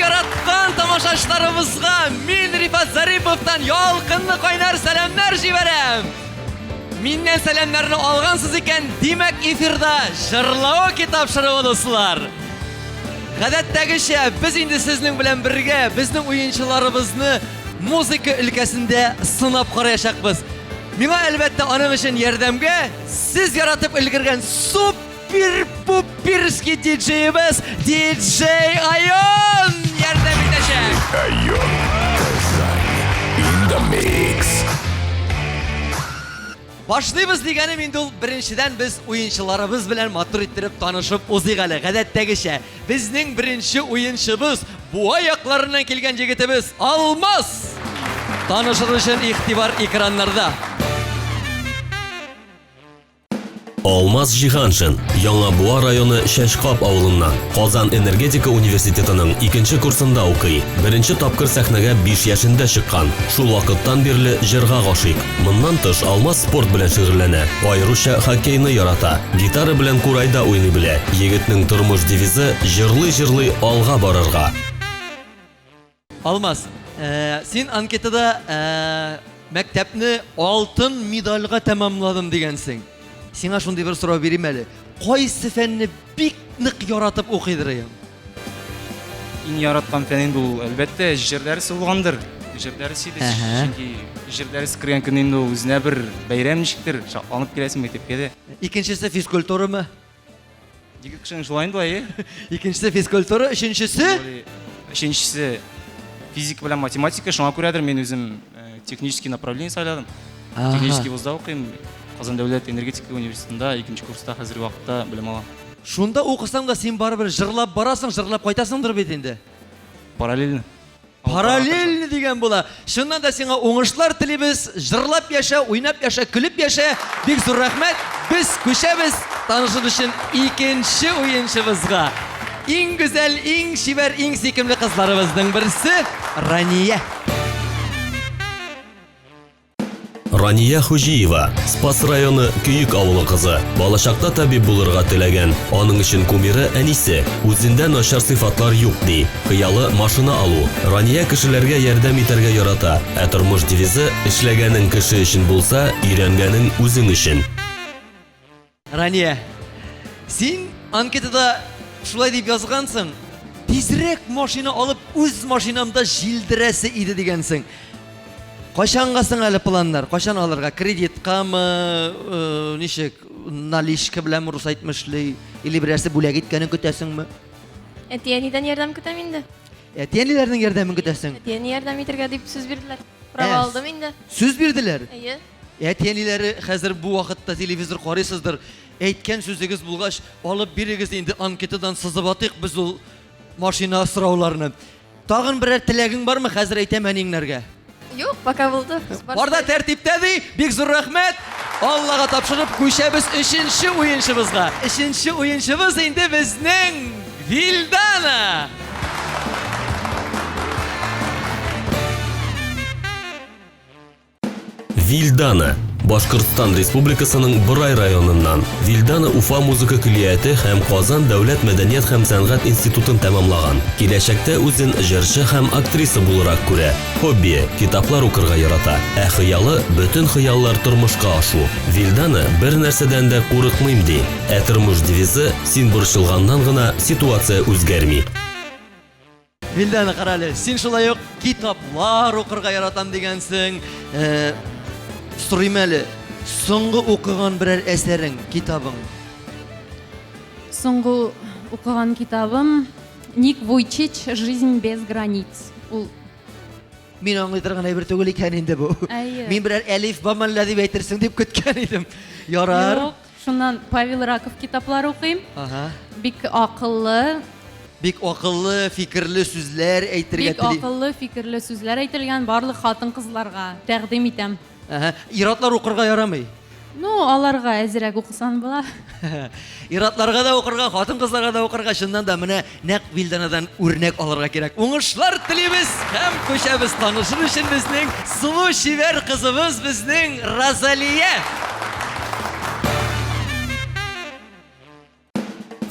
yaratgan tamaşaçlarımızga min Rifat Zaripov'tan yolqinli qaynar salamlar jiberem. Mindan salamlarni olgansiz ekan, demak efirda Jırlao kitapşırığı dostlar. Гадәттәгечә, biz endi sizning bilan birga bizning o'yinchilarimizni muzika өлкәсендә сынап караячакбыз. Миңа әлбәттә аның өчен ярдәмгә siz yaratып өлгергән супер-пуперский диджейбез DJ Ayon ярдәм итәчәк. Ayon in the mix. Башлыйбыз дигәнем инде ул беренчедән biz уенчыларыбыз белән матур иттереп танышып узыйк әле. Гадәттәгечә, безнең беренче уенчыбыз буа якларыннан килгән җегетебез Алмаз. Танышыр өчен игътибар экраннарда. Алмаз Җиһаншин, Яңа Буа районы Шәшкап авылыннан, Казан энергетика университетының 2нче курсында укый. Беренче тапкыр сәхнәгә 5 яшендә чыккан. Шул вакыттан бирле җырга гашыйк. Моннан тыш Алмаз спорт белән шөгыльләнә. Аеруча хоккейны ярата. Гитара белән курайда уйный белә. Егетнең тормыш девизы җырлый-җырлый алга барырга. Алмаз, син анкетада мәктәпне алтын медальгә тәмамладым дигәнсең. Сиңа шундый бер сорау бирим әле. Кайсы фәнне бик нык яратып укыйдырым? Иң яраткан фән инде ул әлбәттә җирләре булгандыр. Җирләре сиде, чөнки җирләре кергән көн инде үзенә бер бәйрәм ничектер, шатланып киләсең мәктәпкә дә. Икенчесе физкультурамы? Егет кешенең шулай инде ай. Икенчесе физкультура, өченчесе? Өченчесе физика белән математика, шуңа күрәдер мен үзем технический направление сайладым. Технический вузда укыйм. Казан дәүләт энергетика университетында 2нче курста хәзерге вакытта белем алам. Шунда укысаң да син барыбер җырлап барасың, җырлап кайтасыңдыр бит инде. Параллельно. Параллельно дигән була. Шуннан да сиңа уңышлар телибез. Җырлап яша, уйнап яша, көлеп яша. Бик зур рәхмәт. Без күчәбез танышыр өчен икенче уенчыбызга. Иң гүзәл, иң шибәр, иң сөйкемле кызларыбызның берсе Рания. Рания Хуҗиева, Спас районы Күйік авылы кызы. Балачакта табиб булырга теләгән. Аның өчен кумиры әнисе. Үзендә начар сыйфатлар юк ди. Хыялы машина алу. Рания кешеләргә ярдәм итәргә ярата. Ә тормыш девизы эшләгәнең кеше өчен булса, өйрәнгәнең үзең өчен. Рания, син анкетада шулай дип язгансың. Тизрәк машина алып үз машинамда җилдерәсе иде дигәнсең. Кайчангасың әле планнар? Кайчан алырга? Кредиткамы, ничек, наличка белән рус әйтмешли, или берәрсе бүләк иткәнен көтәсеңме? Әтиәнидән ярдәм көтәм инде. Әтиәниләрнең ярдәмен көтәсең? Әтиәни ярдәм итәргә дип сүз бирделәр. Права алдым инде. Сүз бирделәр? Әйе. Әтиәниләре хәзер бу вакытта телевизор карыйсыздыр. Әйткән сүзегез булгач, алып бирегез инде анкетадан сызып атыйк без ул машина сорауларны. Тагын берәр теләгең бармы хәзер әйтәм әниңнәргә? Юк, пока булды. Барда тәртиптә ди, бик зур рәхмәт. Аллага тапшырып күчәбез 3нче уенчыбызга. 3нче уенчыбыз инде безнең Вильдана. Вильдана, Башкортстан Республикасының Борай районыннан. Вильдана Уфа музыка көллияте һәм Казан дәүләт мәдәният һәм сәнгать институтын тәмамлаган. Киләчәктә үзен җырчы һәм актриса буларак күрә. Хобби китаплар укырга ярата. Ә хыялы бөтен хыяллар тормышка ашу. Вильдана бер нәрсәдән дә курыкмыйм ди. Ә тормыш девизы син борчылганнан гына ситуация үзгәрми. Вильдана карале, син шулай ук китаплар укырга яратам дигәнсең. Сорыйм әле, соңгы укыган берәр әсәрең, китабың? Соңгы укыган китабым Ник Вуйчич «Жизнь без границ». Мин аңлый торган әйбер түгел икән инде бу. Мин берәр әлиф бамалла дип әйтерсең дип көткән идем. Ярар. Юк, шуннан Павел Раков китаплар укыйм. Бик акыллы, фикерле сүзләр әйтергә тели. Бик акыллы, фикерле сүзләр әйтелгән барлык хатын-кызларга тәкъдим итәм. Иратлар укырга ярамый. Аларга әзрәк укысан була. Иратларга да укырга, хатын-кызларга да укырга, шуннан да менә нәкъ Вильданадан үрнәк алырга кирәк. Уңышлар телибез һәм күчәбез танышыр өчен безнең сылу шибәр кызыбыз, безнең Розалия.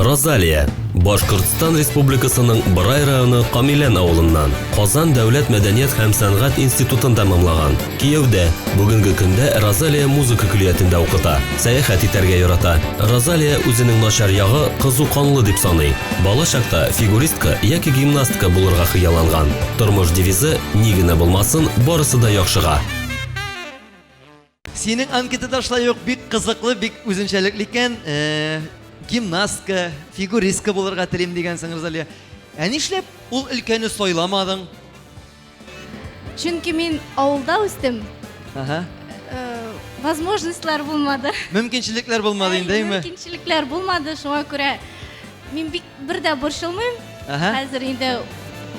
Розалия, Башкортстан Республикасының Бырай районы Камилән авылыннан, Казан дәүләт мәдәният һәм сәнгать институтын тәмамлаган. Кияүдә, бүгенге көндә Розалия музыка көллиятендә укыта, сәяхәт итәргә ярата. Розалия үзенең начар ягы кызу канлы дип саный. Бала чакта фигуристка яки гимнастка булырга хыялланган. Тормыш девизы ни генә булмасын, барысы да яхшыга. Синең анкетада шулай ук бик кызыклы, бик үзенчәлекле икән. Гимнастка, фигуристка булырга телим дигәнсең, Розалия. Нишләп ул өлкәне сайламадың? Чөнки мин авылда үстем. Ага. Возможностьлар булмады. Мөмкинчелекләр булмады инде, әйме? Мөмкинчелекләр булмады, шуңа күрә мин бик бердә борчылмыйм. Ага. Хәзер инде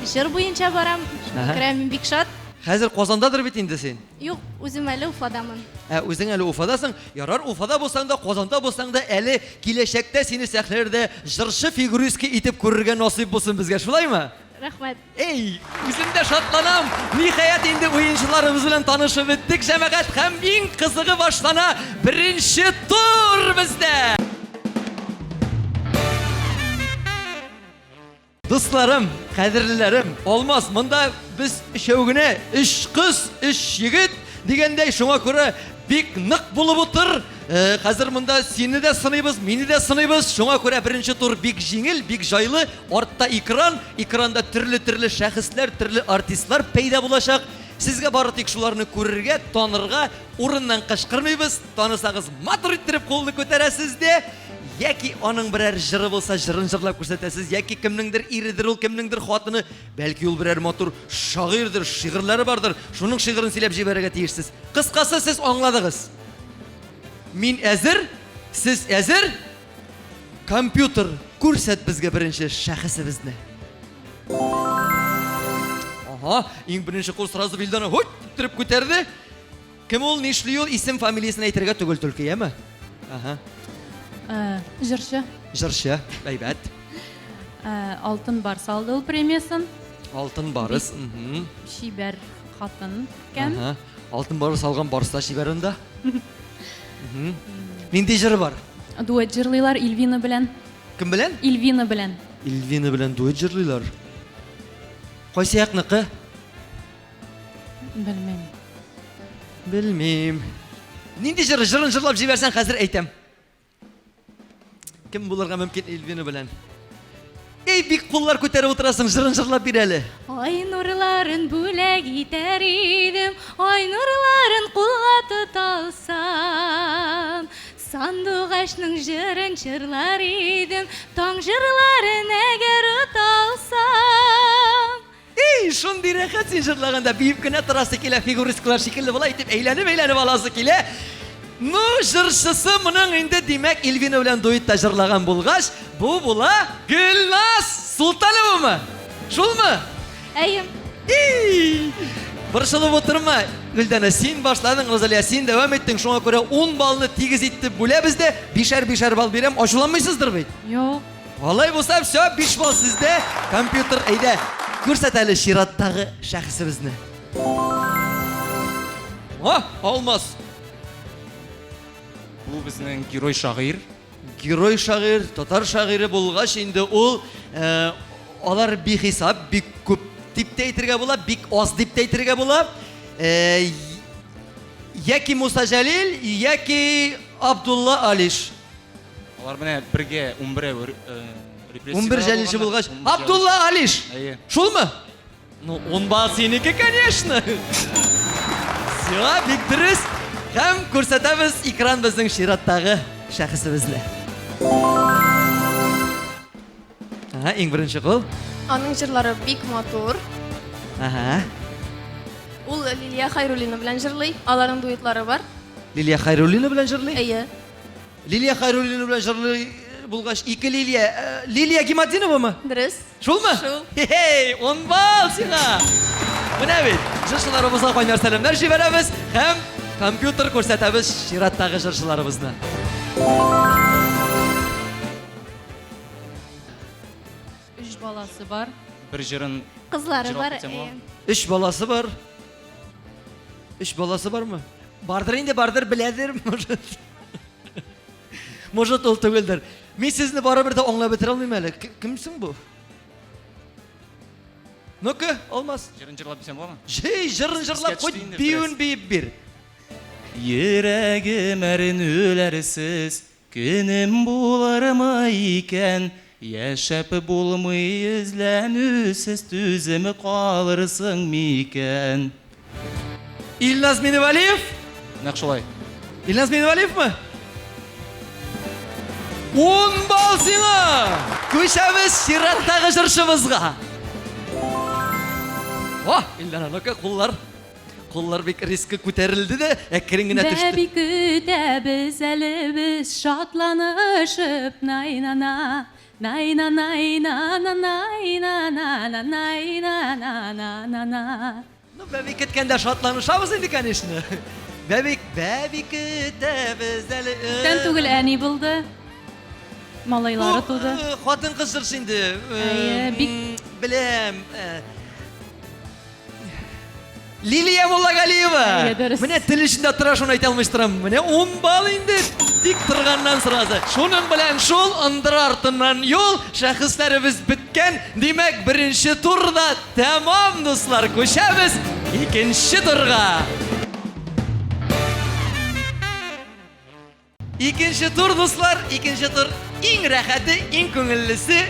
җыр буенча барам. Шуңа Ага. күрә мин бик шат. Хәзер Казандадыр бит инде син. Юк, үзем әле Уфадамын. Үзең әле Уфадасың. Ярар, Уфада булсаң да, Казанда булсаң да, әле киләчәктә сине сәхнәләрдә җырчы фигуристка итеп күрергә насыйп булсын безгә, шулаймы? Рәхмәт. Эй, үзем дә шатланам. Ниһаять инде уенчыларыбыз белән танышып беттек, җәмәгать, һәм иң кызыгы башлана. Беренче тур бездә. Дусларым, кадерлеләрем, алмас, монда без өчәү генә, 3 кыз, 3 егет дигәндәй, шуңа күрә бик нык булып утыр. Хәзер монда сине дә сынайбыз, мине дә сынайбыз. Шуңа күрә беренче тур бик җиңел, бик җайлы. Артта экран, экранда төрле шәхесләр, төрле артистлар пәйда булачак. Сезгә бары тик шуларны күрергә, танырга, урыннан кычкырмыйбыз. Танысагыз, матур иттереп кулны күтәрәсез дә. Яки аның берәр җыры булса, җырын җырлап күрсәтәсез, яки кемнеңдер иридер ул, кемнеңдер хатыны, бәлки ул берәр матур шагыйрьдер, шигырьләре бардыр. Шуның шигырын сөйләп җибәрергә тиешсез. Кыскасы, сез аңладыгыз. Мин әзер, сез әзер. Компьютер күрсәт безгә беренче шәхесебезне. Ага, иң беренче кул сразу Вильданы һут иттереп күтәрде. Кем ул, нишли ул, исем фамилиясын әйтергә түгел только, яме? Ага. Җырчы. Җырчы, әйбәт. Алтын барс алды ул премиясын. Алтын барыс. Шибәр хатын икән. Ага. Алтын барыс алган барыста шибәрендә. Нинди җыры бар? Дуэт җырлыйлар Илвина белән. Кем белән? Илвина белән. Илвина белән дуэт җырлыйлар. Кайсы якныкы? Белмәм. Белмим. Нинди җыры, җырын җырлап җибәрсәң, хәзер әйтәм. Кем булырга мөмкин Илвина белән? Эй, бик куллар күтәреп утырасың, җырын җырлап бир әле. Ай нурларын бүләк итәр идем, ай нурларын кулга тоталсам. Сандугачның җырын җырлар идем, таң җырларын әгәр уталсам. Эй, шундый рәхәт син җырлаганда, биеп кенә торасы килә, фигуристкалар шикелле була итеп әйләнеп аласы килә. Ну, җырчысы моның инде димәк Илвина белән дуэтта җырлаган булгач, бу була Гөлназ Султановамы? Шулмы? Әйем. Борчылып отырма. Гөлдәнә, син башладың, Розалия, син дәвам иттең. Шуңа күрә 10 балны тигез итеп бүләбез дә, 5-5 бал бирәм. Ачуланмыйсыздыр бит? Юк. Алай булса, всё, 5 бал сездә. Компьютер әйдә. Күрсәт әле чираттагы шәхесебезне. Алмас. Бу безнең герой шагыйрь. Герой шагыйрь, татар шагыйре булгач инде ул алар бихисап, бик күп дип әйтергә була, бик аз дип әйтергә була. Яки Муса Җәлил, яки Абдулла Алиш. Алар менә бергә 11 репрессия. 11 Җәлилче булгач, Абдулла Алиш. Шулмы? Ну, 10 бал синеке, конечно. Всё, бик дөрес. Һәм күрсәтәбез экран безнең чираттагы шәхесебезне. Иң беренче кул. Аның җырлары бик матур. Ул Лилия Хайруллина белән җырлый. Аларның дуэтлары бар. Лилия Хайруллина белән җырлый? Әйе. Лилия Хайруллина белән җырлый булгач, ике Лилия. Лилия Гиматдиновамы? Дөрес. Шулмы? Шул. Хей, 10 бал сиңа. Менә бит. Җырчыларыбызга кайнар сәламнәр җибәрәбез һәм компьютер күрсәтәбез чираттагы җырчыларыбызны. Үч баласы бар. Бер җырын Кызлары бар. 3 баласы бар. 3 баласы бармы? Бардыр инде, бардыр, беләдер, может. Может ул түгелдер. Мен сізні барыбір де оңлап бітіре алмаймын әлі. Кімсің бұл? Ну-ка, Алмас. Жырын жырлап берсем болады ма? Жей, жырын жырлап қой, түсейін деп бейуін бейіп бер. Йөрәгем әрінөләрсіз, күнім болар ма екен, яшәп булмый үзләнүсіз түзімі қалырсың мекен. Илназ Миневалиев? Нақ шолай. Илназ Миневалиев ма? 10 бал сиңа! Көшәміз Шираттағы жыршымызға. О, Илнара, ну-ка, қоллар бек рискі көтерілді де, әкірінгіне түсті. Бәбі күтәбіз әлі біз шатланышып найнана, найнана, найнана, найнана, найнана, найнана. Ну, бәбек кеткенде шатланышабыз енді, конечно. Бәбек күтәбіз әлі... Тән түгіл әни болды. Малайлары туды. Қатын қыз жыршы енді. Білем... Лилия Муллагалиева. Дұрыс. Міне тіл ішінде тұра шоны айта алмыштырам. Міне 10 бал енді тик тұрғаннан сұрасы. Шоның білән шол, ындыр артынан yol, шәхісләріміз біткен. Демек, бірінші турда тәмам, достар. Көшәбіз екінші турға. Екінші тур, достар. Екінші тур ең рәхәті, ең көңіллісі.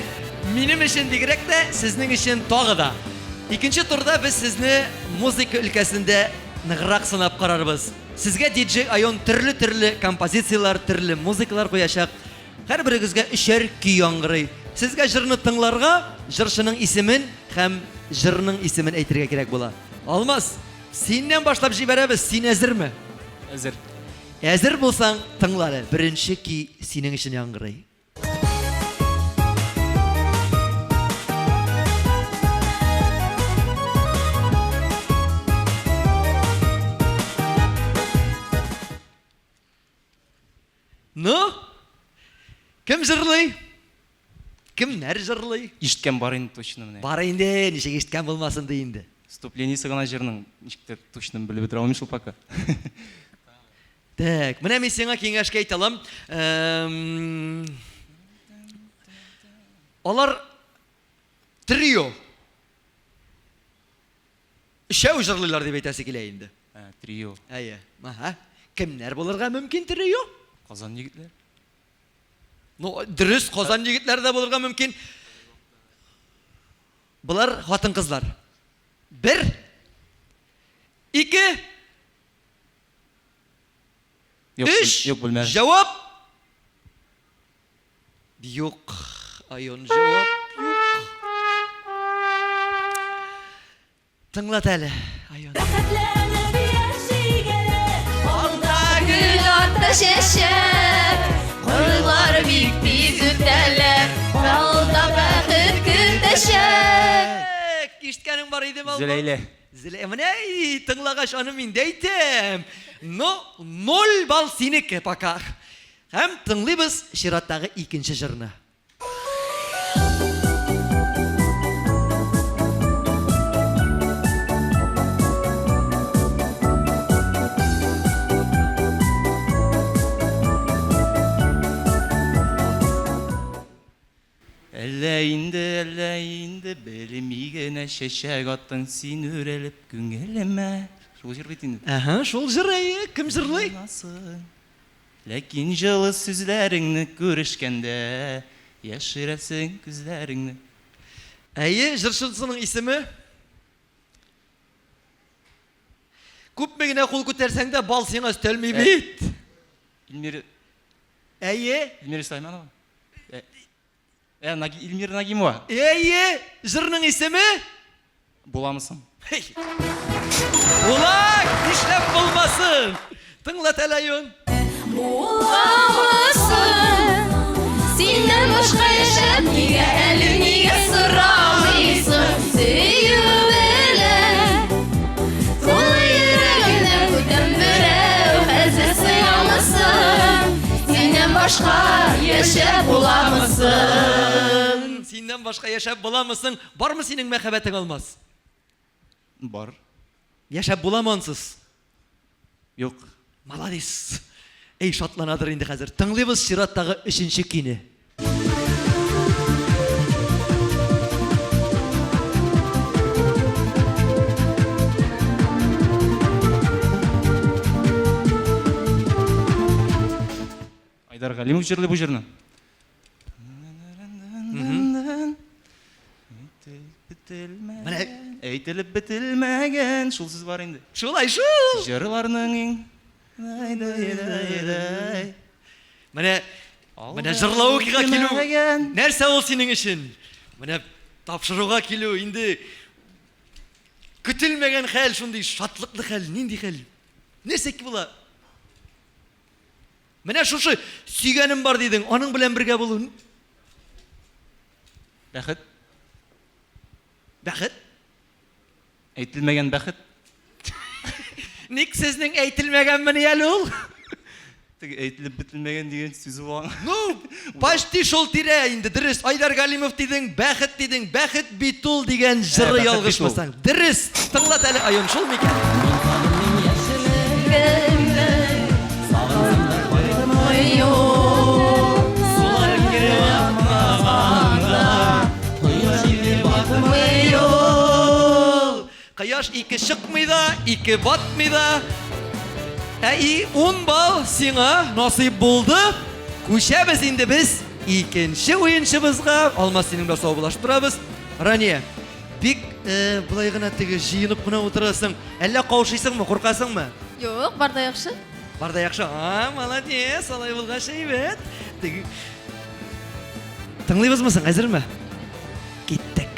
Менің үшін бигрәк тә, сіздің үшін тағы да. Екінші турда біз сізні музыка өлкәсінде нығырақ сынап қарарбыз. Сізге диджей Айон түрлі композициялар, түрлі музыкалар қояшақ. Әр бірігізге 3-әр күй аңғырый. Сізге жырны тыңларға жыршының исемен һәм жырның исемен әйтергә керек була. Алмас, сеннен башлап жибәрәбез. Син әзерме? Әзір. Әзер булсаң, тыңлары. Бірінші күй синең өчен яңгырый. Ну? Кім жырлый? Кімнәр жырлый? Ишіткен бар енді точно міне. Бар енді, нешек ешіткен болмасын дейінді. Вступлениясы ғана жырның ешіктер точно біліп бітіре алмайшыл пока. Так, міне мен сеңа кеңешке айталым. Олар трио. Үшәу жырлылар деп айтасы келе енді. Трио. Әйе. Кімнәр болырға мүмкін трио? Қазан егітлер. Ну, дұрыс, Қазан егітлер де болырға мүмкін. Бұлар хатын қызлар. 1, 2, 3. Yok bilmem. Жауап. Yok. Айон жауап. Yok. Тыңлат әлі. Айон. Gül atda şeşek, koylar bik biz üteler, balda bəxit gündeşek. Eşitkənin var idim alma. Züleyle. Mine tınlağaş anım indeytim. No, 0 bal sinik bakar. Hem tınlıyız Şirat'tағы ikinci jırını. Әллә инде белмигенә шәшәк аттың син үрелеп күңелемә. Шул җыр бит инде. Шул жыры, кім жырлый? Ләкин жылы сүзләреңне күрешкәндә яшерәсең күзләреңне. Әйе, жыршысының исеме? Күпме генә кул күтәрсәң дә бал сиңа өстәлмей бит. Илмир. Әйе. Илмир Сайманова. Илмир Нагимова. Әйе, жырның исеме? Буламысың? Улак, нишләп булмасын? Тыңлат әле Айон. Bulamısın, senden başka yaşap, niye eli niye sıramıysın? Söyüvele, tolu yüreğinden kutem bürev, hazırsın alısın. Senden başka yaşap bulamısın? Senden başka yaşap bulamısın? Var mı senin мәхәббәтең Алмас? Бар. Yaşap bulamансыз. Yok. Молодец. Ей, шатланадыр инде хәзер. Тыңлыйбыз Шираттагы 3-нче көйне. Айдар Галимов жырлый бу жырны. Әйтелеп бетелмәгән шул сүз бар инде. Шулай шул. Жырларның иң Менә жырлауга килү. Нәрсә ул синең өчен? Менә тапшыруга килү инде көтелмәгән хәл, шундый шатлыклы хәл, нинди хәл? Нәрсә ки була? Менә шушы сөйгәнем бар дидең, аның белән бергә булу. бәхет, Бәхет? әйтелмәгән бәхет. Ник сезнең әйтелмәгән менә әле ул? Теге әйтелеп бетелмәгән дигән сүз бар. Ну, почти шул тирә инде, дөрес. Айдар Галимов дидең, бәхет бит ул дигән җыры бәхет ялгышмасаң. Дөрес. Тыңлат әле Аюн, шул микән? Кояш ике чыкмый да, ике батмый да. 10 бал сиңа насыйп булды. Күчәбез инде без икенче уенчыбызга. Алмас синең белән саубулашып торабыз. Рания, бик булай гына теге җыенып кына утырасың. Әллә каушыйсыңмы, куркасыңмы? Юк, бар да яхшы. Барда яхшы. Молодец, алай булгач әйбәт. Теге Тыңлыйбызмы соң, әзерме? Киттек.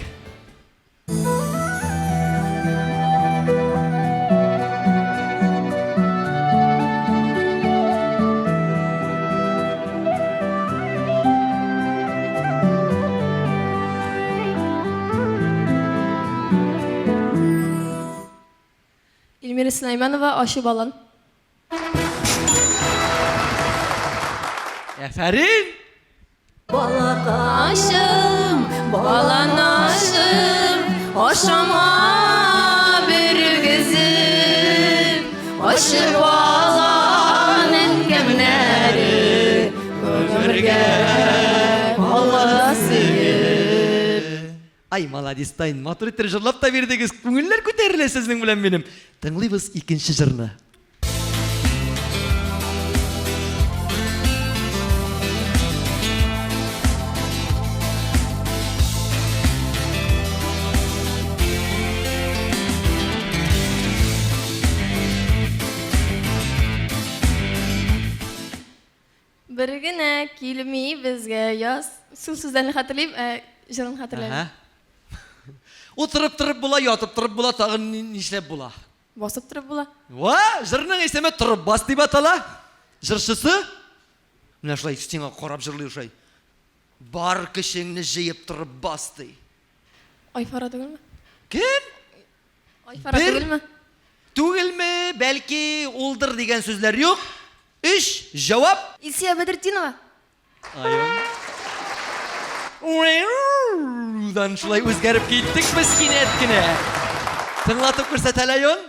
Эльмира Сулайманова, Ашы балан. Әфәрин! Балакашым, баланашым, ашама бергізім, ашы балан әңгәмнәре, өмірге баласыйым. Ай, молодецтайн, матур иттереп жырлап та бирдегез. Күңелләр күтәрелә сезнең белән минем. Тыңлыйбыз икенче җырны. Bir генә килми безгә яз. Сүзләрне хәтерлим, җырын хәтерләмим. Утырып була, ятып торып була, тагын нишләп була? Басып торып була. Ва, җырның исеме торып бас дип атала. Җырчысы менә шулай сиңа карап җырлый шулай. Бар көчеңне җыеп торып бас ди. Айфара түгелме? Кем? Айфара Бер- түгелме? Түгелме, бәлки улдыр дигән сүзләр юк. 3 җавап. Илсия Бәдретдинова. Дан шулай үзгәреп киттек без кинәт кенә. Тыңлатып күрсәт әле Аюн.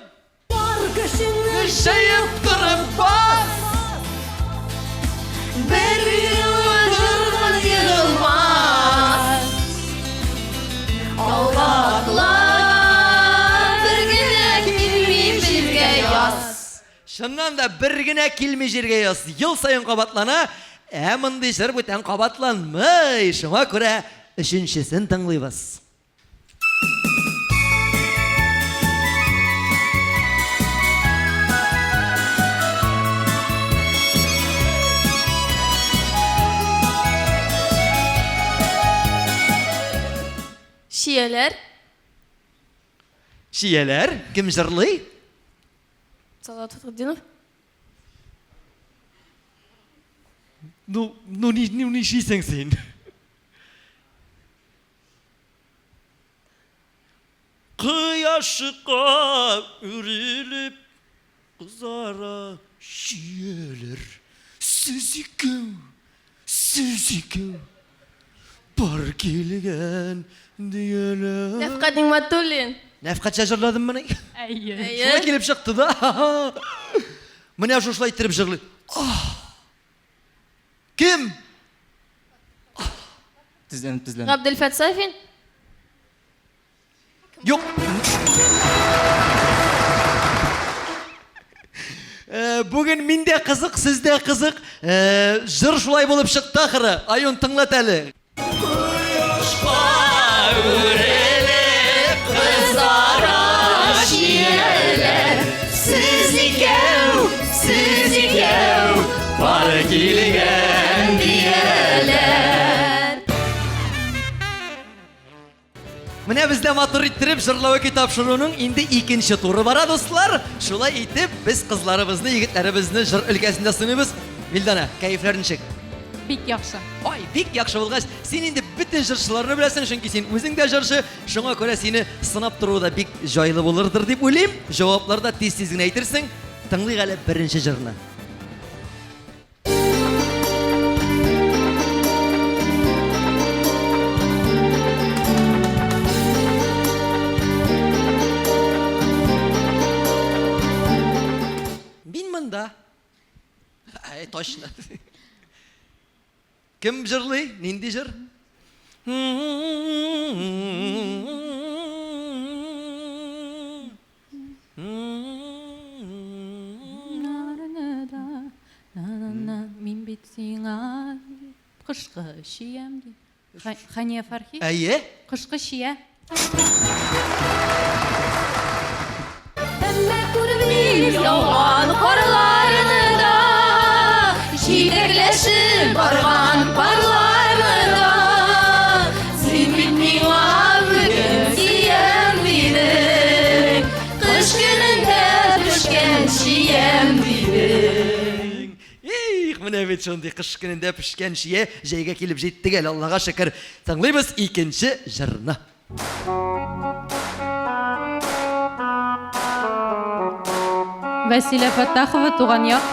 Бар көчеңне Җыеп торып бас. бер юлдан йылмас. Аллаһлар бер генә килми безгә яз. Шуннан да бер генә килми җиргә яз. Ел сайын кабатлана, мондый җыр бүтән кабатланмый. Шуңа күрә өченчесен тыңлыйбыз. Шияләр. Шияләр кем җырлый? Салават Фатхетдинов. Ну ни шисең син? Кояшка үрелеп кызара шияләр. Сез икәү бар килгән дияләр. Нәфкать Нигъмәтуллин. Нәфкать җырладым менә. Әйе. Шулай килеп чыкты да. Менә шулай итеп җырлый. Кем? Тезләнеп. Габделфәт Сафин. Юк. Бүгін менде қызық, сізде қызық. Жыр шулай болып шықты ақыры. Айон тыңлат әлі. Құйышқа өреліп қызара шиелер. Сіз екеу, бары келген биелер. Міне бізде матур иттіріп жырлау өке тапшыруының енді екінші туры бара, достылар. Шулай итіп, біз қызларыбызны, егітлерібізні жыр үлкәсінде сыныбыз. Вилдана, кәйіфлерін шек. Бик яхшы. Ой, бик яқшы болғаш, сен енді бүтін жыршыларыны білесің, шынки сен өзің де жыршы, шыңа көре сені сынап тұру да бик жайлы болырдыр деп ойлайым. Жауапларда тез-тезгін айтырсың. Тыңлайық әлі бірінші жырына. Мен мында. Точно. Кім жырлай? Ненде жыр? Мен бит сиңа қышқы шиям де. Хания Фархи? Әйе? Қышқы шия. Әммә күрмим яуған қарларыны да, жетерләшіп барған парларыны да. Сен бит миңа бүгін сиям бидің, қыш күнінде пішкен шиям бидің. Міне бет шондай қыш күнінде пішкен шие жайға келіп жеттік әлі, Аллаға шүкір. Тыңлаймыз екінші жырына. Василия Фаттахова, туған яқ.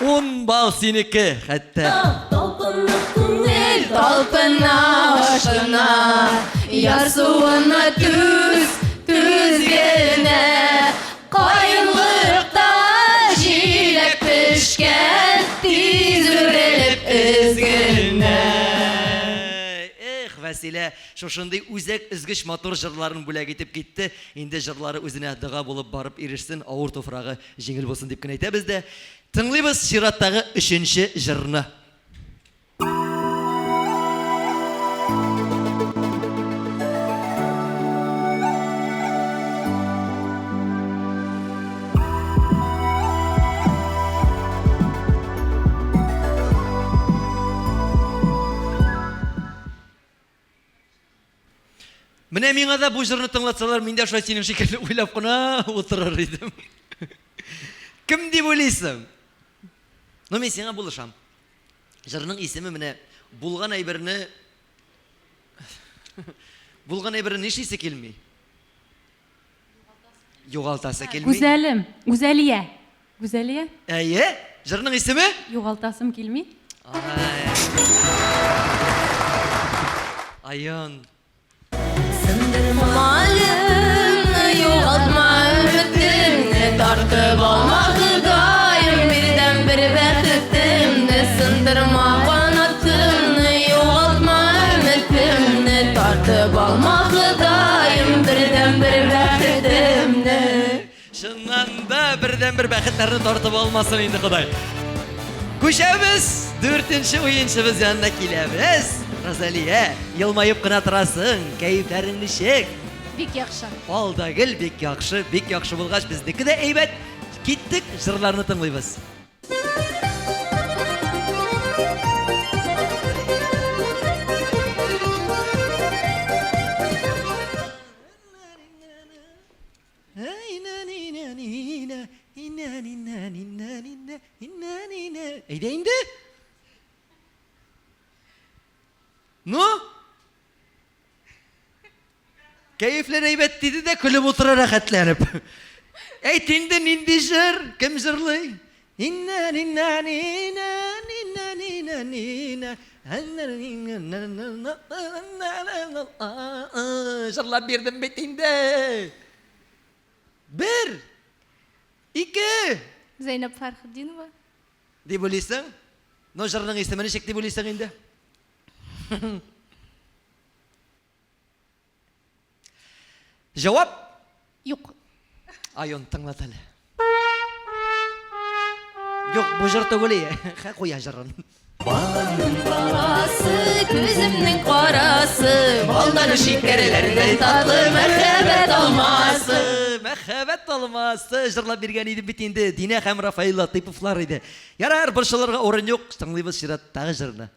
Он бал сенікі, хәтті. Күңел талпына ашына, яр суына түзгене, қайынлықта жилек пішкен, тез үреліп ізгіне. Вәсилә, шошындай үзәк үзгіш матур жырларын бүләк етіп кетті. Енді жырлары өзіне дұға болып барып ерішсін, ауыр тофрағы жеңіл болсын деп кін айтабыз да. Тыңлаймыз шираттағы үшінші жырны. Міне меңа да бұл жырны тыңлатсалар, мен де шай сенің шекерлі ойлап қына отырар едім. Кім деп ойлайсың? Но мен сеңа болышам. Жырның есімі міне болған айбіріні ешейсі келмей? Жоғалтасы келмей? Гүзәлім, Гүзәлия. Гүзәлия? Әйе, жырның есімі? Жоғалтасым келмей? Айын. Сындырмалымны yoğaltma ümitimni, tartıp alma Xudayım birden bir bəxtimni. Sındırma qanatımni, yoğaltma ümitimni, tartıp alma Xudayım birden bir bəxtimni. Шыннан да бірден бір бәқітлерін тартып алмасын енді Құдай. Көшеміз, дүртінші ойыншымыз янына келеміз. Розалия, елмайып қына тұрасың, кәйіфлерің нешек? Бик яқшы. Алдагіл, бек яқшы болғаш біздікі де әйбәт. Кеттік, жырларыны тыңлайбыз. Әйді енді? Ну? Кәйіфлер әйбәт деді де күліп отыра рахатланып. Әйт енді нинди жыр? Кім жырлай? Жырлап бердім бет енді. Бір, екі. Зайнап Фархиддинова. Деп ойлайсың? Но жырның есімі нешек деп ойлайсың енді? Cevap? Юк. Ayın tыңлат әле. Yok bu jır түгел. Ха куя жырын. Balası, gözümün karası, balları şekerlerden tatlı merhamet alması. Мәхәббәт алмасы жырлап биргән иде бит инде. Динә һәм Рафаил Латыйповлар иде. Ярар, борчылырга урын юк. Тыңлыйбыз чираттагы жырны.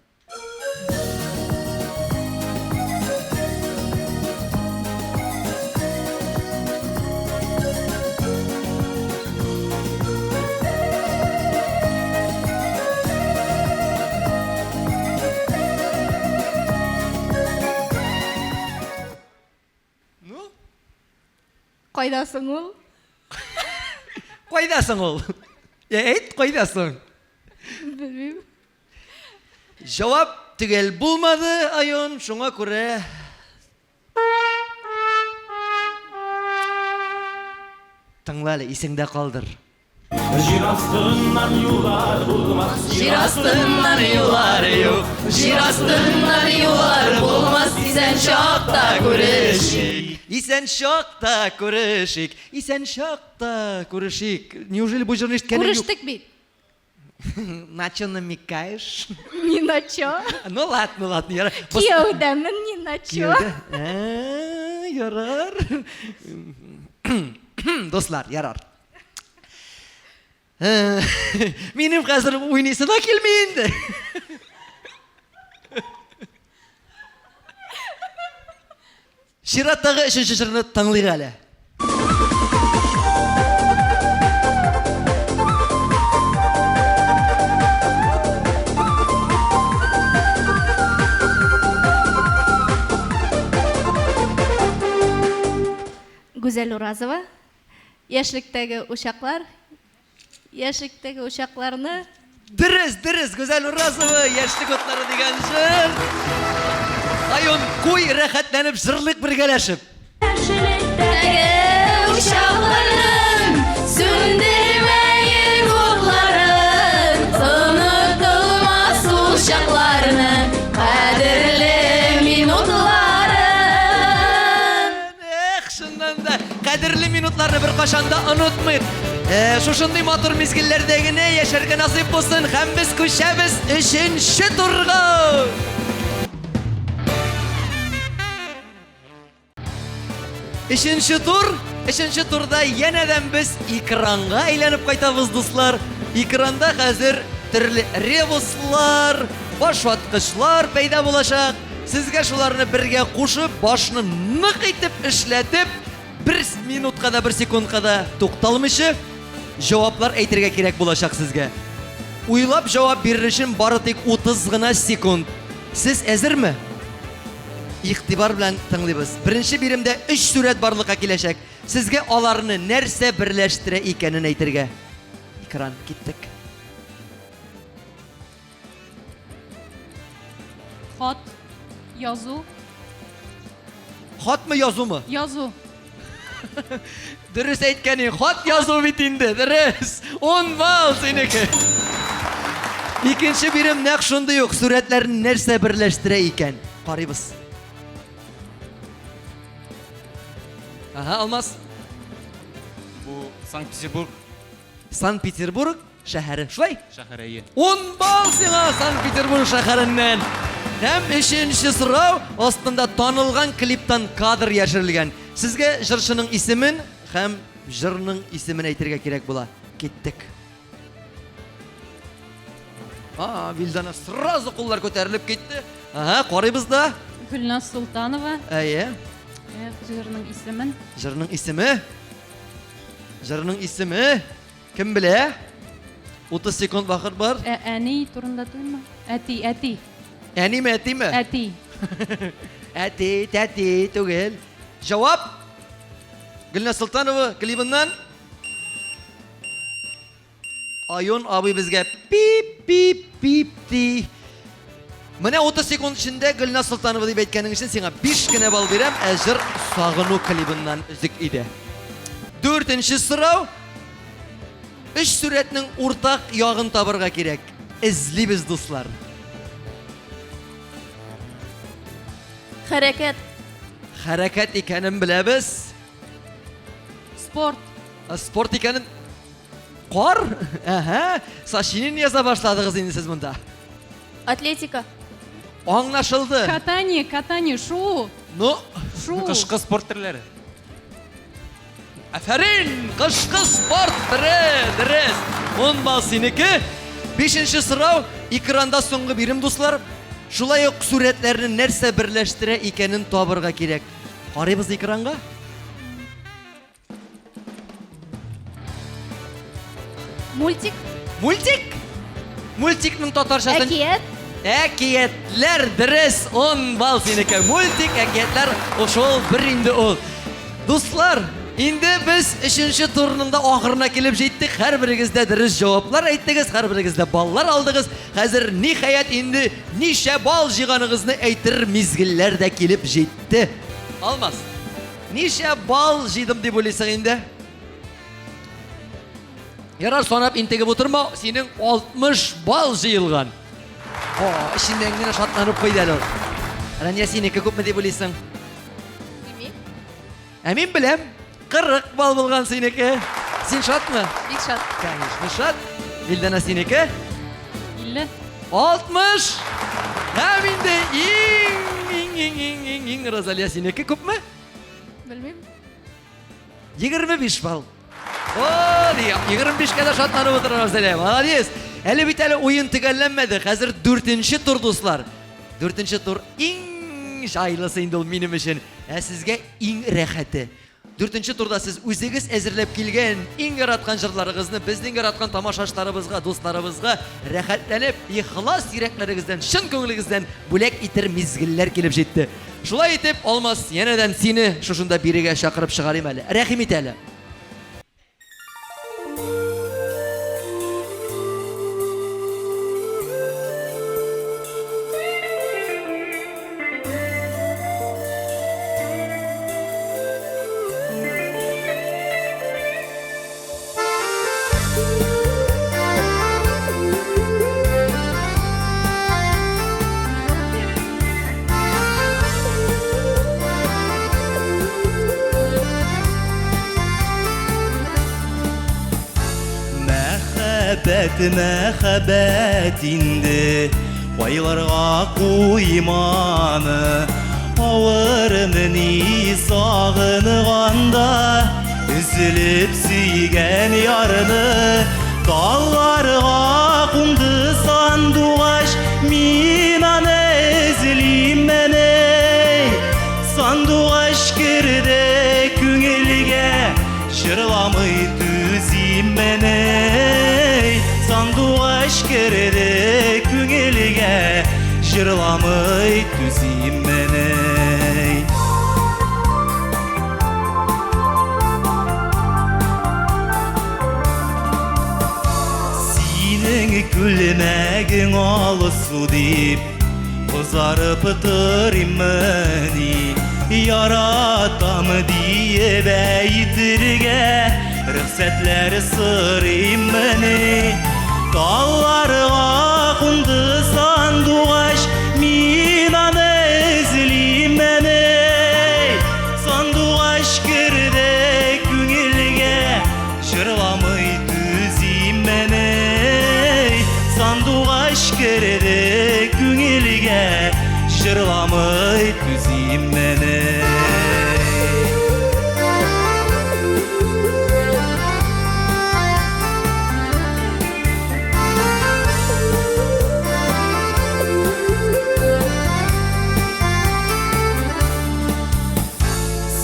Кайдасың ул? Кайдасың ул? Әйт, кайдасың? Белмим. Жавап түгел булмады, Айон, шуңа күрә. Тыңла әле, исеңдә калдыр. Жир астыннан юлар юк, жир астыннан юлар булмас, исән чакта күрешик. Исән чакта күрешик, исән чакта күрешик. Неужели бу жырны ишеткәнең юк? Күрештек бит. На чё намекаешь? Ни на чё. Ну ладно, ярар. Кияүдәмен ни на чё. Ярар. Достлар, ярар. Минем хәзер уйныйсына килми инде. Чираттагы 3нче жырны тыңлыйк әле. Гүзәл Уразова. Яшьлектәге ушаклар. Яшьлектәге ушакларны Дөрес, Гүзәл Уразова, яшьлек отлары дигән җыр. Айон, куй рәхәтләнеп җырлык бергәләшеп. Яшьлектәге ушакларның сүндермәен утларын, онытылмас ул чакларның кадерле минутларын. Шуннан да кадерле минутларны бер кашанда онытмыйк. Шушындый матур мизгелләрдә генә яшәргә насыйп булсын һәм без күчәбез 3нче турга. Өченче турда янәдән без экранга әйләнеп кайтабыз, дуслар. Экранда хәзер төрле ребуслар, башваткычлар пәйда булачак. Сезгә шуларны бергә кушып, башны нык итеп эшләтеп, 1 минутка да 1 секундка да тукталмыйча җаваплар әйтергә кирәк булачак сезгә. Уйлап җавап бирер өчен бары тик 30 гына секунд. Сез әзерме? Игътибар белән тыңлыйбыз. Беренче биремдә 3 сурәт барлыкка киләчәк. Сезгә аларны нәрсә берләштерә икәнен әйтергә. Экран киттек. Хат, язу, Хатмы, язумы? язу. Дөрес әйткәнең, хат язу бит инде. Дөрес. 10 балл синеке. Икенче бирем нәкъ шундый ук. Сурәтләрне нәрсә берләштерә икән? Карыйбыз. Алмас. Бу Санкт-Петербург Санкт-Петербург шәһәре. Шулай? шәһәрәе. 10 балл сиңа Санкт-Петербург шәһәреннән. Һәм 3нче сорау астында танылган клиптан кадр яшерелгән. Сезгә җырчының исемен һәм җырның исемен әйтергә кирәк була. Киттек. Вилдана сразу куллар күтәрелеп китте. Карыйбыз да. Гөлназ Султанова. Әйе. Җырның исемен. Җырның исеме кем белә? 30 секунд вакыт бар. Әни турында түгелме? Әти. Әниме, әтиме? Әти. Әти, тәти түгел. Җавап. Гөлназ Султанова клибыннан. Айон абый безгә пип ди. Менә 30 секунд эчендә Гөлназ Султанова дип әйткәнең өчен сиңа 5 генә балл бирәм. Әҗер сагыну клибыннан үзек иде. 4нче сорау. 3 сурәтнең уртак ягын табырга кирәк. Эзлибез, дуслар. Хәрәкәт. Хәрәкәт икәнен беләбез. Sport. Sport икәнен қар? Сашинин яза башладығыз енді сіз мұнда. Атлетика. Аңлашылды. Катание, шу. Ну, Қышқы спорт түрлері. Әфәрин, қышқы спорт дұрыс. 10 бал сенікі. 5-ші сұрау, экранда соңғы бірім достар. Шулай оқ суретлерінің нәрсе бірләштіре екенін табырға керек. Қарайбыз экранға? Мультик. Мультикнің татаршасын... Әкият. Әкиетлер дұрыс. 10 бал сенікі. Мультик, әкиетлер, ошол бір инді ол. Достар, инде біз 3-ші турнында ақырына келіп жеттік. Әр бірігізде дұрыс жауаплар айттыңыз, әр бірігізде баллар алдыңыз. Қазір нихаят инде неше бал жиғаныңызны әйтір мезгіллер де келіп жетті. Алмас, неше бал жидым деп ойлайсың инде? Ярар санап интегіп отырма, сенің 60 бал жиылған. Ішінде әңгені шатланып қойды әлі. Рания, сенекі көп ме деп ойлайсың? Әмин білем, 40 бал болған сенекі. Сен шат ма? Бик шат. Конечно, шат. Вильдана сенекі? 50. 60. Әминде ең Розалия сенекі көп ме? Білмеймін. 25 бал. 25 кәді шатланып отыр Розалия. Молодец. Әлі бит әлі ойын тігәлленмеді. Қазір 4-ші тур достар. 4-ші тур ең жайлысы енді ол менің үшін. Сізге ең рәхәті. 4-ші турда сіз өзіңіз әзірлеп келген ең яратқан жырларыңызны біздің яратқан тамашаштарыбызға, достарыбызға рәхәтләніп, ихлас йөрәкләрегездән, шын көңіліңізден бөлек итер мезгілләр келіп жетті. Шулай етіп, Алмас, янәдән сені шушында бирегә шақырып шығарым әлі. Рәхим ит әлі. Мәхәббәт инде байларға куйманы, авыр мені сағынғанда, үзіліп сүйген ярыны. Талларға қунды сандуғаш, мин аны ізлейм мәне. Сандуғаш кірді көңілге, жырламай түзейм мәне. Сандуғаш кірді көңілге, жырламай түзейм мәне. Сенің күлмәгің алысу деп, қызарып тұрым мәне. Яратам дейіп әйтерге, рұқсәтләр сырым мәне. Талларға қунды сандуғаш, мин аны ізлейм мәне. Сандуғаш кірді көңілге, жырламай түзейм мәне. Сандуғаш кірді көңілге, жырламай түзейм мәне.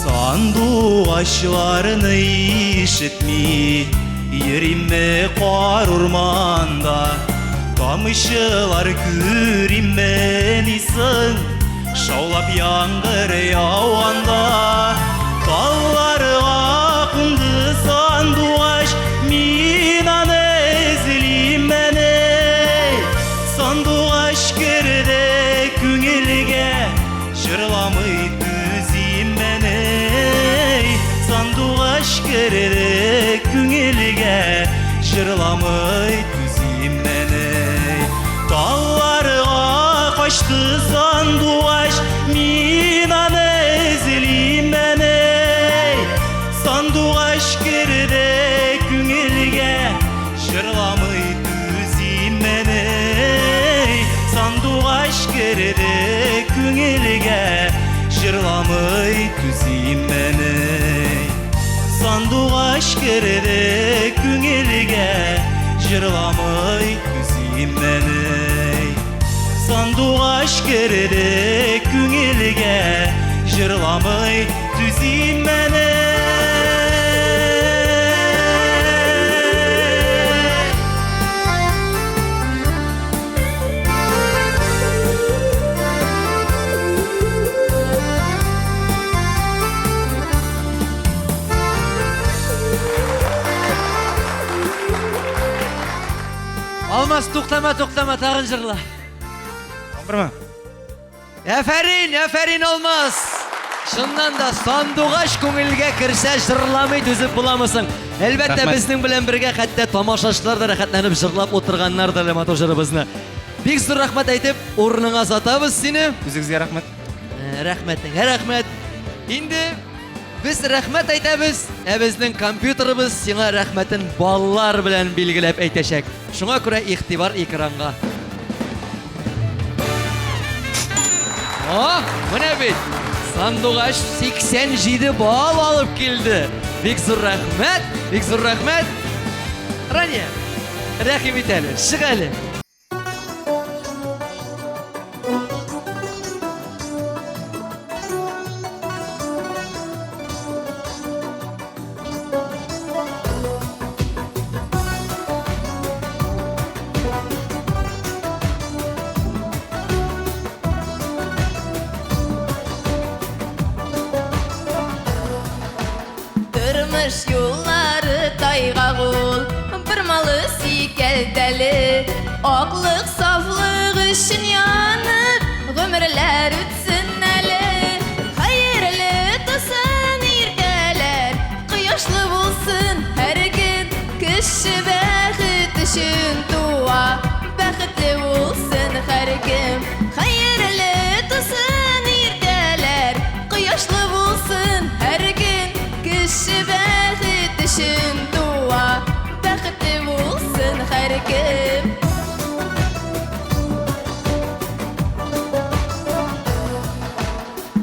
Сандуғашларыны ишетмей, йөрим қар урманда. Тамшылар күрим мәнисің, шаулап яңғыр яуғанда. Талларға қунды сандуғаш, мин аны ізлейм мәне. Сандуғаш кірді көңілге, жырламай түзейм мәне. Сандуғаш кірді көңілге, жырламай түзейм мәне. Талларға қашты сандуғаш, мин аны ізлейм мәне. Сандуғаш керді күңелге жырламай түзейм мәні сандуғаш керді күңелге жырламай түзейм мәні Алмас, тоқтама, тағын жырла. Бір ма? Әфәрин Алмас. Шыннан да сандуғаш көңілге кірсе жырламай төзіп боламысың. Әлбәттә біздің білен бірге хәтті тамашашылар да рәхәтләніп жырлап отырғаннар да матур жырыбызны. Бик зор рахмет айтып, орныңа затабыз сені. Үзіңізге рахмет. Рахмет. Инде biz рәхмәт әйтәбез, біздің компьютерыбыз сиңа рәхмәтен баллар белән билгеләп әйтәчәк. Шуңа күрә игътибар экранга. Менә бит. Сандуғаш 87 балл алып килде. Бик зур рәхмәт. Рания, рәхим ит әле, чык әле. Yolları taygağul, bir malı sikelteli Aklık saflık için yanıp, ömürler ütsün eli Hayırlı tosun irgeler, kıyaşlı bulsun her gün Kışı bəxit düşün dua, bəxitli bulsun her gün Hayırlı tosun irgeler, kıyaşlı bulsun her gün Kışı bəxit düşün dua, bəxitli bulsun hər kim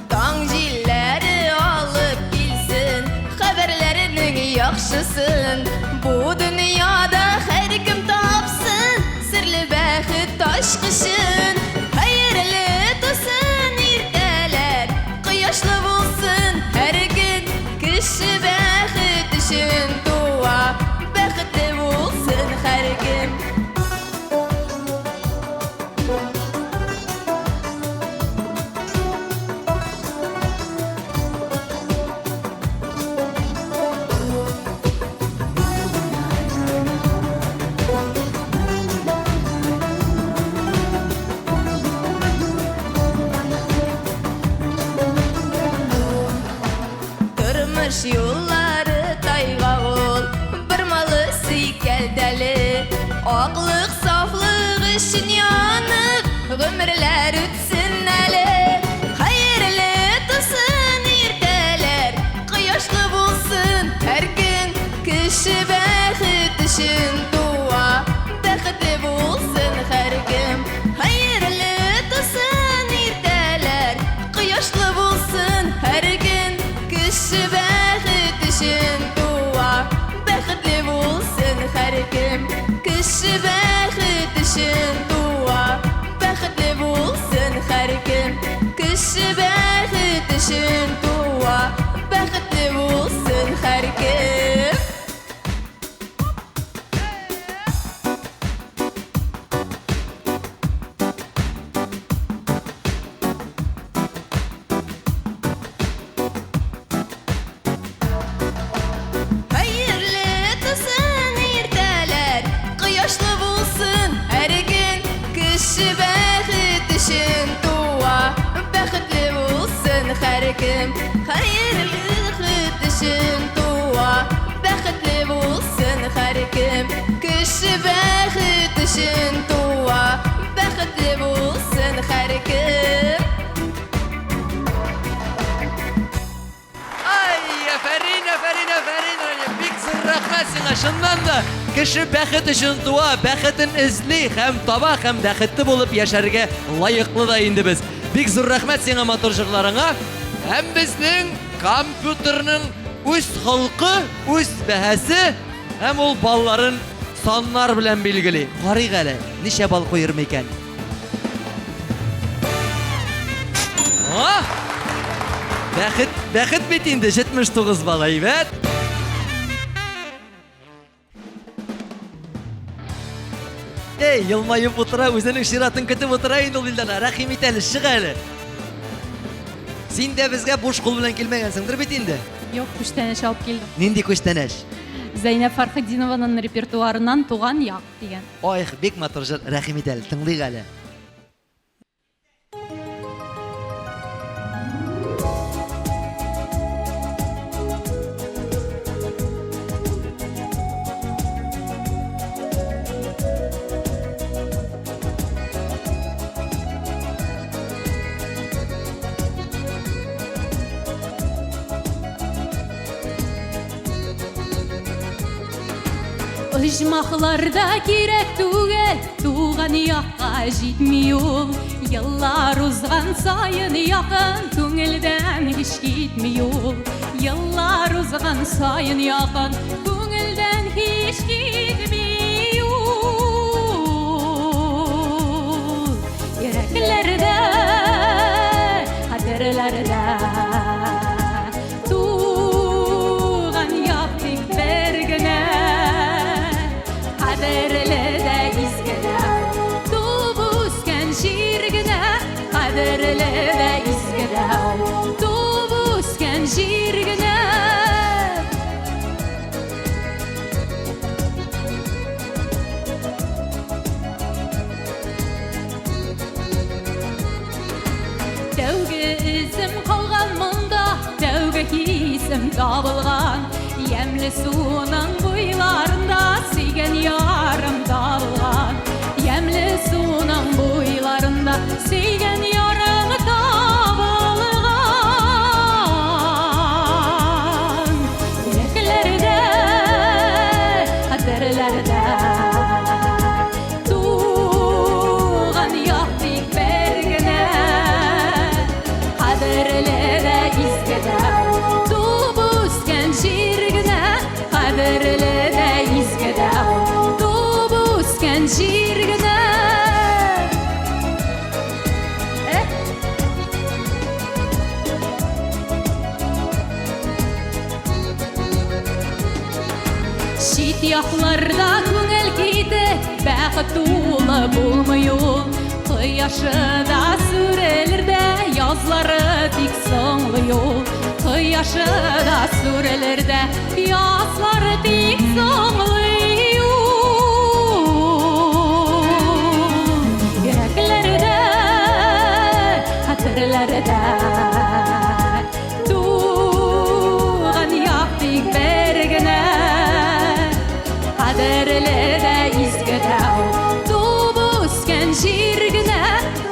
Tan jilləri alıb bilsin, xəbərlərinin yaxşısın Bu dünyada hər kim tapsın, sirli bəxit taşqışın Hayırlı tosun irgələr, qıyaşlı bulsun hər gün Kışı bəxit düşün dua, bəxitli bulsun hər kim Yolları taygağul, bir malı sikelteli Aklık saflık için yanıp, ömürler ütsün eli Hayırlı tosun irgeler, kıyaşlı bulsun her gün Kışı bəxit düşün dua, bəxitli bulsun her kim Hayırlı tosun irgeler, kıyaşlı bulsun her gün Kışı bəxit düşün dua, bəxitli bulsun hər kim Kışı bəxit düşün dua, bəxitli bulsun hər kim Kışı bəxit düşün dua, bəxitli bulsun hər kim kim hayırlı düşün dua bəxitli bulsun hər kim Kışı bəxit düşün dua bəxitli bulsun hər kim Əfərin Bik zor rəxmət sənə şundan da Kışı bəxit üçün dua bəxitin izli həm taba həm bəxitli bulub yaşarga layıqlı da indi biz Bik zor rəxmət sənə motor jırlarına Hem bizning kompüterning Үз халкы, үз бәһәсе һәм ул балларын саннар белән билгели. Карыйк әле, ничә бал куер микән? Бәхет бит инде 79 бал, әйбәт. Эй, елмайып утыра, үзенең ширатын көтеп утыра инде ул Вилдана. Рәхим ит әле, чык әле. Син дә безгә буш кул белән килмәгәнсеңдер бит инде. Юк, күчтәнәч алып килдем. Нинди күчтәнәш? Зәйнәп Фәрхетдинованың репертуарынан Туган як дигән. Ой, бик матур җыр. Рәхим ит әле, тыңлыйк әле. Оҗмахларда кирәк түгел, туган якка җитми ул. Еллар узган сайын якын, күңелдән һич китми ул. Еллар узган сайын якын, күңелдән һич китми ул. Йөрәкләрдә, хәтерләрдә туган як тик бер генә. Қадірлі дә изгідә, туып өскен жергідә. Қадірлі дә изгідә, туып өскен жергідә. Тәуге ізім қалған мұнда, тәуге кесім табылған. Емлі суының бойларында сүйген ярым табылған. Емлі суының бойларында сүйген ярым табылған. Йөрәкләрдә, хәтерләрдә туган як тик бер генә. Кадерле дә изгедә, туып үскән җиргә. Кадерле дә изгедә, туып үскән җиргә. Чит якларда күңел китеп, бәхет тулы булмый ул. Кояшы да сүрелер дә, язлары тик соңлый ул. Кояшы да сүрелер дә, язлары тик соңлый ул. Йөрәкләрдә, хәтерләрдә туган як тик бер генә. Кадерле дә изгедә, туып үскән җиргә.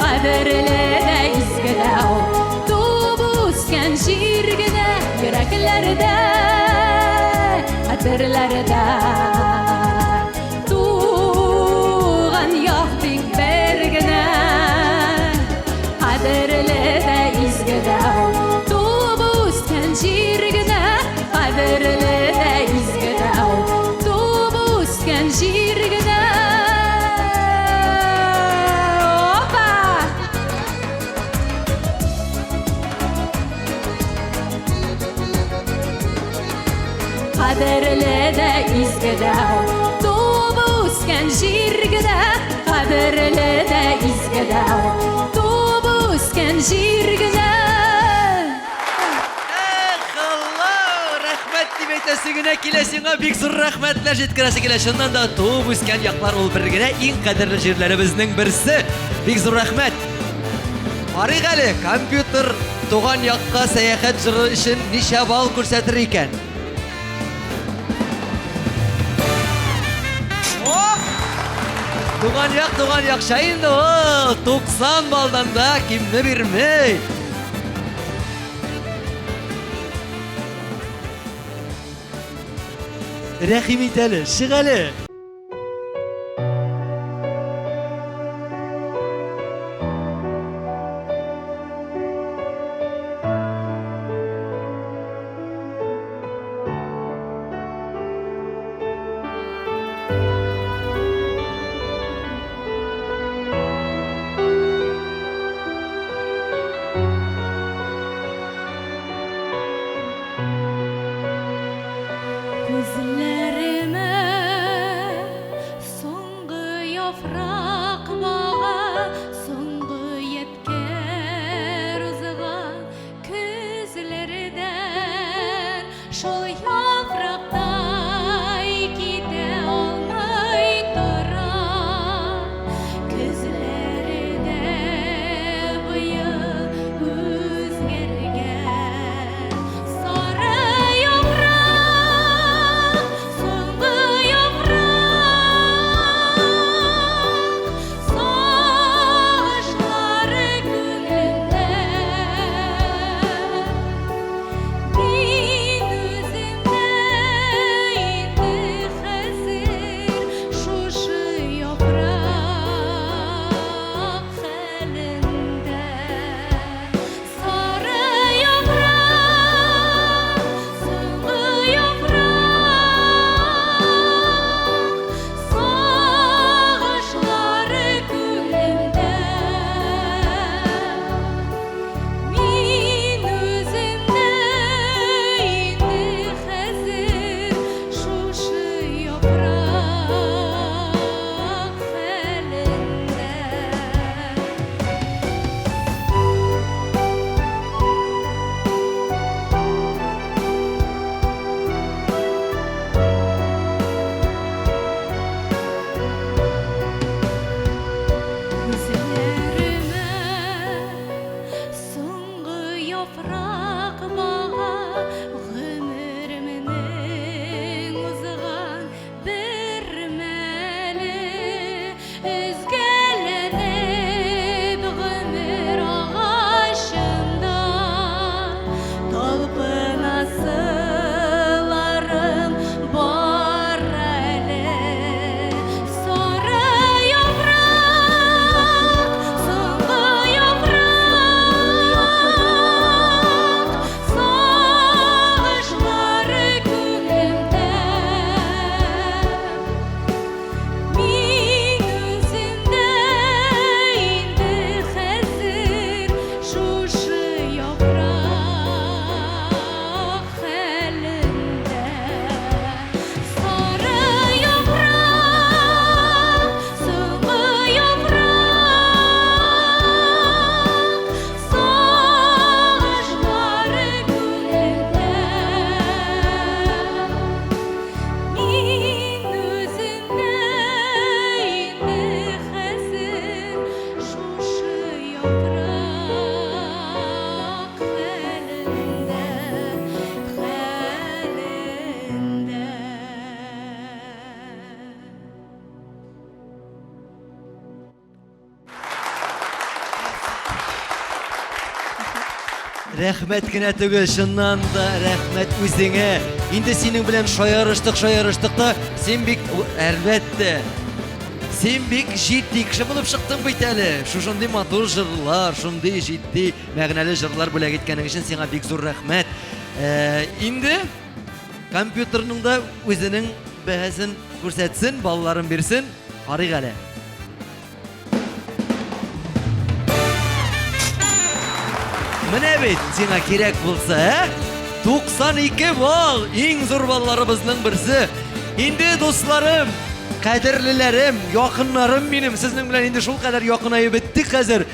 Кадерле дә изгедә, туып үскән җиргә. Йөрәкләрдә, хәтерләрдә туган як тик бер генә. Кадерле дә изгедә, туып үскән җиргә. Кадерле дә изгедә, туып үскән җиргә. Кадерле дә изгедә, туып үскән җиргә. Кадерле дә изгедә, туып үскән җиргә. Рәхмәт дип әйтәсе генә килә сиңа, бик зур рәхмәтләр җиткерәсе килә. Шуннан да туып үскән яклар ул бер генә иң кадерле җирләребезнең берсе. Бик зур рәхмәт. Карыйк әле, компьютер туган якка сәяхәт җыры өчен ничә бал күрсәтер икән? Туган як шайында ул 90 балдан да кимне бирмей. Рәхим ит әле, чык әле. шул яфрақтай ките алмай тора күзләрдә быел үзгәргән сары яфрак соңгы яфрак сагышлары күңелдә мин үземдә инде хәзер шушы яфрак хәлендә сары яфрак соңгы яфрак сагышлары күңелдә мин үземдә инде хәзер шушы яфрак хәлендә Күзләремә соңгы яфрак бага гомеремнең узган бер мәле өзгәләнеп гомер агачында талпынасыларым бар әле сары яфрак соңгы яфрак сагышлары күңелдә мин үземдә инде хәзер шушы яфрак хәлендә сары яфрак соңгы яфрак сагышлары күңелдә мин үземдә инде хәзер шушы яфрак хәлендә Рәхмәт кенә түгел, шуннан да рәхмәт үзеңә. Инде синең белән шаярыштык та, син бик әлбәттә. Син бик җитди кеше булып чыктың бит әле. Шушындый матур җырлар, шундый җитди, мәгънәле җырлар бүләк иткәнең өчен сиңа бик зур рәхмәт. Инде компьютерның да үзенең бәһасен күрсәтсен, балларын бирсен. Карыйк әле. Менә бит сиңа кирәк булса, 92 балл, иң зур балларыбызның берсе. Инде дусларым, кадерлеләрем, якыннарым минем, сезнең белән инде шул кадәр якынайып беттек хәзер.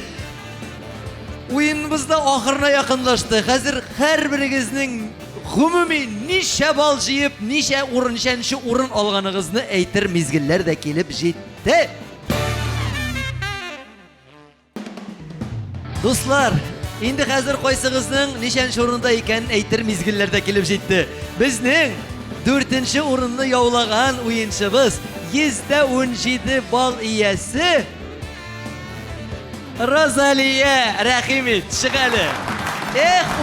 Уеныбыз да ахырына якынлашты. Хәзер һәрберегезнең гомуми ничә балл җыеп, ничәнче урын алганыгызны әйтер мизгелләр дә килеп җитте. Дуслар, инде хәзер кайсыгызның ничәнче урында икәнен әйтер мизгелләр дә килеп җитте. Безнең 4нче урынны яулаган уенчыбыз 117 балл иясе Розалия Рәхимит, чык әле.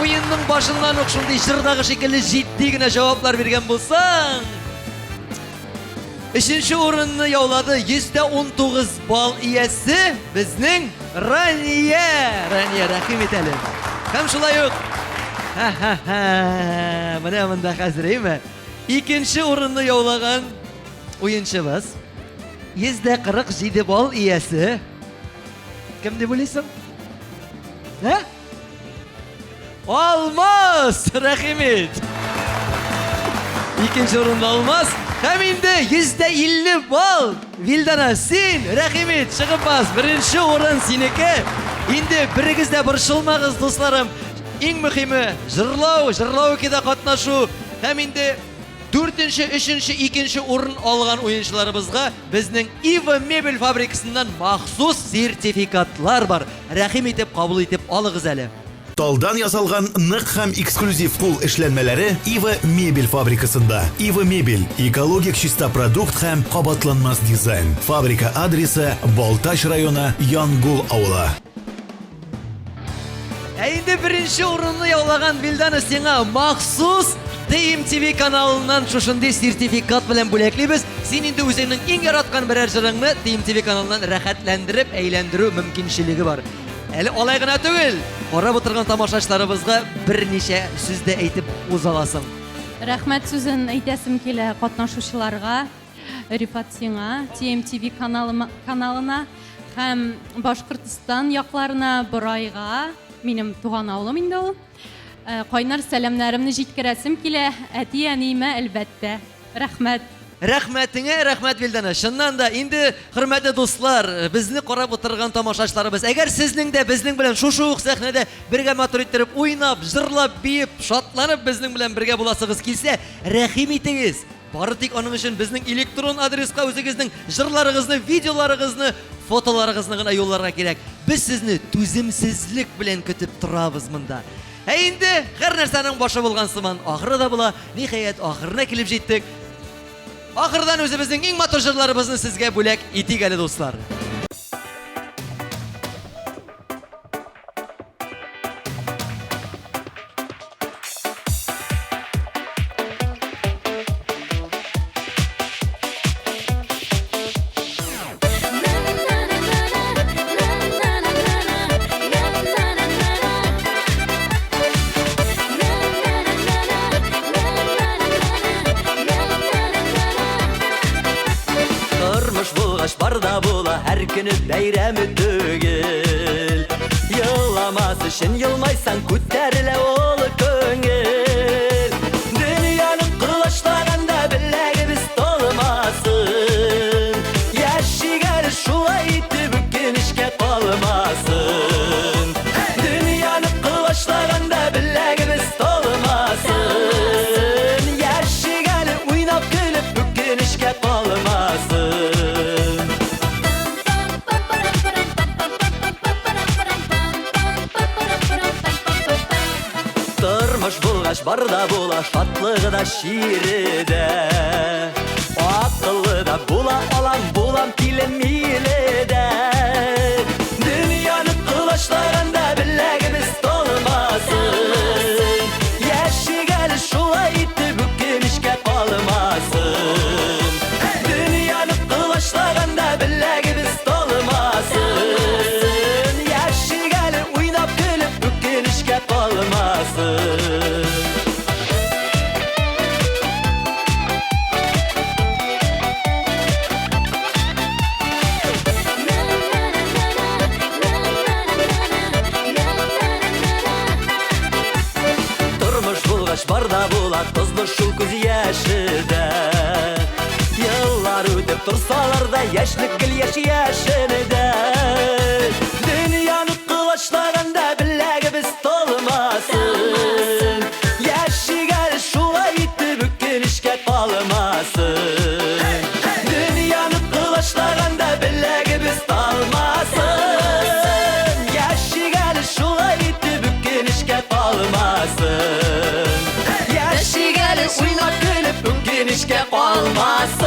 Уенның башыннан ук шундый җырдагы шикелле җитди генә җаваплар биргән булсаң. 3нче урынны яулады 119 балл иясе безнең Рания Рәхимит әле. Һәм шулай ук. Менә монда хәзер әйме? 2нче урынны яулаган уенчыбыз 147 балл иясе. Кем дип уйлыйсың? Алмаз Рәхимит. 2нче урында Алмаз. Һәм инде 150 балл. Вилдана, син, Рәхимит, чыгып бас. 1нче урын синеке. Инде берегез дә борчылмагыз, дусларым. Иң мөһиме җырлау кидә катнашу. Һәм инде 4-нче, 3-нче, 2-нче урын алган уенчыларыбызга безнең Ива мебель фабрикасыннан махсус сертификатлар бар. Рәхим итеп кабул итеп алыгыз әле. Талдан ясалган нык һәм эксклюзив кул эшләнмәләре Ива мебель фабрикасында. Ива мебель экологик чиста продукт һәм кабатланмас дизайн. Фабрика адресы Балтач районы, Янгул авылы. Инде беренче урынны яулаган Вильдана сиңа махсус TMTV каналыннан шушындый сертификат белән бүләклибез. Син инде үзеңнең иң яраткан берәр җырыңны TMTV каналыннан рәхәтләндереп, әйләндерү мөмкинчелеге бар. Әле алай гына түгел, карап утырган тамашачыларыбызга берничә сүз дә әйтеп узаласың. Рәхмәт сүзен әйтәсем килә катнашучыларга, Рифат сиңа, TMTV каналына һәм Башкортстан якларына, Борайга, минем туган авылым инде ул. Кайнар сәламнарымны җиткерәсем килә, әти-әниемә әлбәттә. Рәхмәт. Рәхмәтеңә рәхмәт Вильдана. Шуннан да инде хөрмәтле дуслар, безне карап утырган тамашачыларыбыз, әгәр сезнең дә безнең белән шушы ук сәхнәдә бергә матур иттереп уйнап, җырлап, биеп, шатланып безнең белән бергә буласыгыз килсә, рәхим итегез. Бары тик аның өчен безнең электрон адреска үзегезнең җырларыгызны, видеоларыгызны, фотоларыгызны гына юлларга кирәк. Без сезне түземсезлек белән көтеп торабыз монда. Инде һәр нәрсәнең башы булган сыман, ахыры да була. Ниһаять ахырына килеп җиттек. Ахырдан үзебезнең иң матур җырларыбызны сезгә бүләк итик әле дуслар. Барда була һәр көне бәйрәме түгел. Йыламас өчен йылмайсаң күтәрелә ул күңел. Дөньяны кылычлаганда беләгебез толмасын. Яшигәр шулай итеп үкенешкә калмасын. Дөньяны кылычлаганда беләгебез толмасын. Яшигәр уйнап көлеп үкенешкә калмасын. Барда була шатлыгы да ширедә. Акыллы да була алам, булам килемиле дә. Дөньяны кылычлаганда беләгебез толмасын. Яшигәр шулай итеп үкенешкә калмасын. Дөньяны кылычлаганда беләгебез толмасын. Яшигәр уйнап көлеп үкенешкә калмасын. Барда була тозлы шул күз яшедә. Еллар үтеп торсалар да яшьлек гел яшенедә. Дөньяны кылычлаганда беләгебез толмасын. Яшигәр шулай итеп үкенешкә калмасын. Дөньяны кылычлаганда беләгебез толмасын. Яшигәр шулай итеп үкенешкә калмасын. Уйнап көлеп үкенешкә калмасын.